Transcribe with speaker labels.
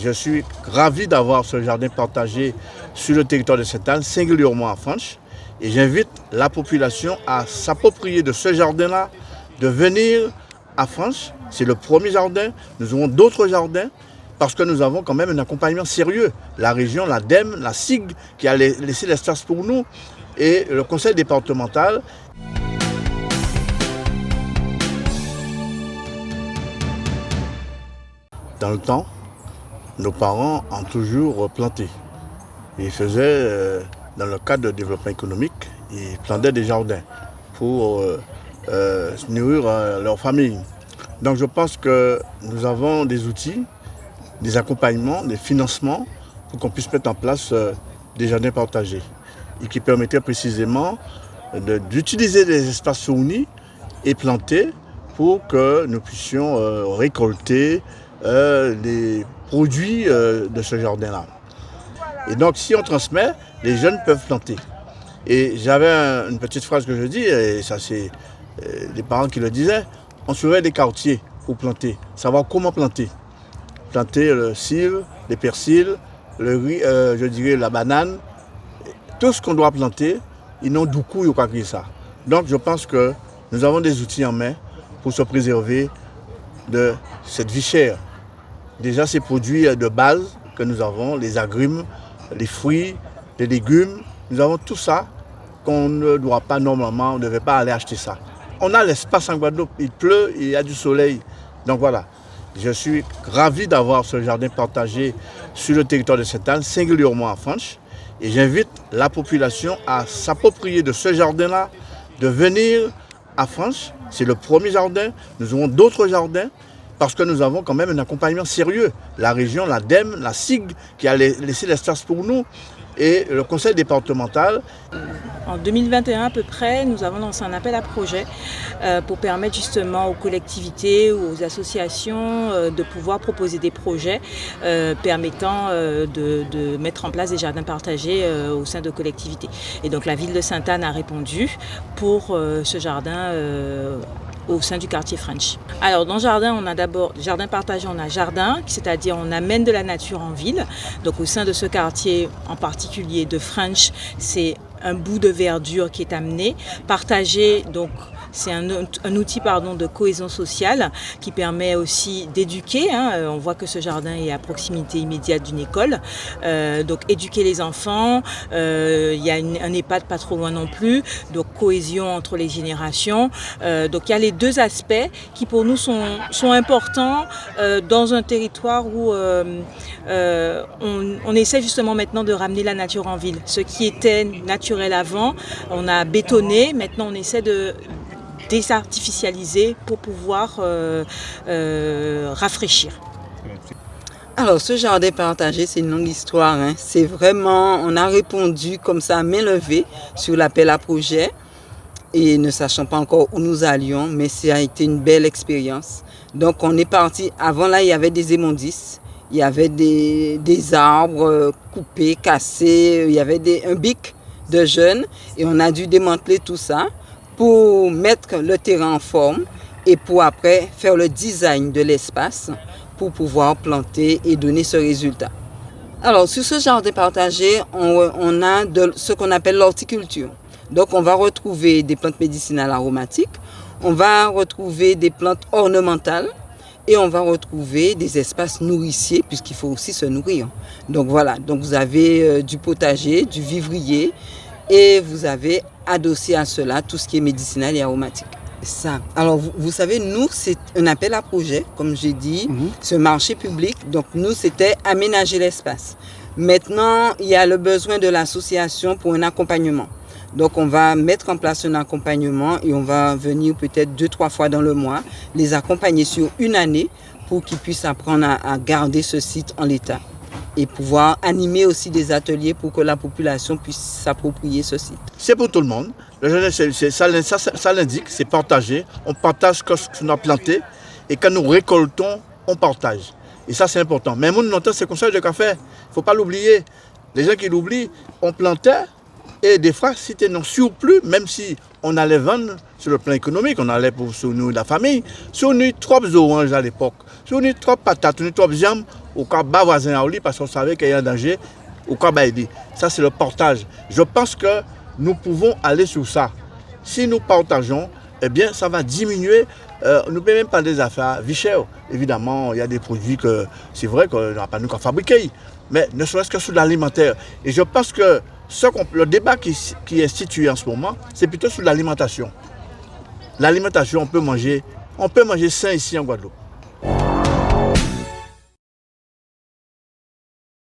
Speaker 1: Je suis ravi d'avoir ce jardin partagé sur le territoire de Sainte-Anne, singulièrement à Franche. Et j'invite la population à s'approprier de ce jardin-là, de venir à Franche. C'est le premier jardin. Nous aurons d'autres jardins parce que nous avons quand même un accompagnement sérieux. La région, l'ADEME, la SIG qui a laissé l'espace pour nous et le conseil départemental. Dans le temps, nos parents ont toujours planté. Ils faisaient, dans le cadre de développement économique, ils plantaient des jardins pour nourrir leur famille. Donc je pense que nous avons des outils, des accompagnements, des financements pour qu'on puisse mettre en place des jardins partagés et qui permettraient précisément d'utiliser des espaces fournis et plantés pour que nous puissions récolter les produits de ce jardin-là. Et donc, si on transmet, les jeunes peuvent planter. Et j'avais une petite phrase que je dis, et ça c'est les parents qui le disaient, on surveille des quartiers pour planter, savoir comment planter. Planter le cive, les persils, le riz, je dirais la banane, tout ce qu'on doit planter, ils n'ont du coup, ils n'ont pas créé ça. Donc, je pense que nous avons des outils en main pour se préserver de cette vie chère. Déjà, ces produits de base que nous avons, les agrumes, les fruits, les légumes, nous avons tout ça qu'on ne doit pas normalement, on ne devait pas aller acheter ça. On a l'espace en Guadeloupe, il pleut, il y a du soleil. Donc voilà, je suis ravi d'avoir ce jardin partagé sur le territoire de Sainte-Anne, singulièrement à Franche. Et j'invite la population à s'approprier de ce jardin-là, de venir à Franche. C'est le premier jardin, nous aurons d'autres jardins. Parce que nous avons quand même un accompagnement sérieux. La région, l'ADEME, la SIG qui a laissé l'espace pour nous et le conseil départemental.
Speaker 2: En 2021 à peu près, nous avons lancé un appel à projet pour permettre justement aux collectivités ou aux associations de pouvoir proposer des projets permettant de mettre en place des jardins partagés au sein de collectivités. Et donc la ville de Sainte-Anne a répondu pour ce jardin au sein du quartier French. Alors dans le jardin, on a d'abord jardin partagé, on a jardin, c'est-à-dire on amène de la nature en ville. Donc au sein de ce quartier en particulier de French, c'est un bout de verdure qui est amené, partagé, donc c'est un outil de cohésion sociale qui permet aussi d'éduquer. On voit que ce jardin est à proximité immédiate d'une école. Donc éduquer les enfants, il y a un EHPAD pas trop loin non plus, donc cohésion entre les générations. Donc il y a les deux aspects qui pour nous sont importants dans un territoire où on essaie justement maintenant de ramener la nature en ville. Ce qui était naturel avant, on a bétonné, maintenant on essaie de désartificialiser pour pouvoir rafraîchir.
Speaker 3: Alors ce jardin partagé, c'est une longue histoire. C'est vraiment, on a répondu comme ça à main levée sur l'appel à projet et ne sachant pas encore où nous allions, mais ça a été une belle expérience. Donc on est parti, avant là il y avait des immondices, il y avait des arbres coupés, cassés, il y avait un bic de jeunes et on a dû démanteler tout ça pour mettre le terrain en forme et pour après faire le design de l'espace pour pouvoir planter et donner ce résultat. Alors sur ce jardin partagé, on a ce qu'on appelle l'horticulture. Donc on va retrouver des plantes médicinales aromatiques, on va retrouver des plantes ornementales et on va retrouver des espaces nourriciers puisqu'il faut aussi se nourrir. Donc voilà, donc vous avez du potager, du vivrier et vous avez adossé à cela tout ce qui est médicinal et aromatique. Ça. Alors vous savez, nous c'est un appel à projet, comme j'ai dit, ce marché public. Donc nous c'était aménager l'espace. Maintenant il y a le besoin de l'association pour un accompagnement. Donc on va mettre en place un accompagnement et on va venir peut-être 2-3 fois dans le mois, les accompagner sur une année pour qu'ils puissent apprendre à garder ce site en l'état. Et pouvoir animer aussi des ateliers pour que la population puisse s'approprier ce site.
Speaker 1: C'est pour tout le monde. Le jardin, ça l'indique, c'est partagé. On partage ce qu'on a planté et quand nous récoltons, on partage. Et ça, c'est important. Mais mon longtemps, c'est comme ça que j'ai fait. Il ne faut pas l'oublier. Les gens qui l'oublient, on plantait et des fois, si tu n'en surplus, même si on allait vendre sur le plan économique, on allait pour soutenir la famille, soutenir trop oranges à l'époque, soutenir trop patates, soutenir trop viande, au cas bas voisin à lui parce qu'on savait qu'il y a un danger, au cas bas aider. Ça, c'est le partage. Je pense que nous pouvons aller sur ça. Si nous partageons, eh bien, ça va diminuer. Nous ne pouvons même pas des affaires vie chère. Évidemment, il y a des produits que c'est vrai qu'on n'a pas nous qu'à fabriquer, mais ne serait-ce que sur l'alimentaire. Et je pense que le débat qui est situé en ce moment, c'est plutôt sur l'alimentation. L'alimentation, on peut manger sain ici en Guadeloupe.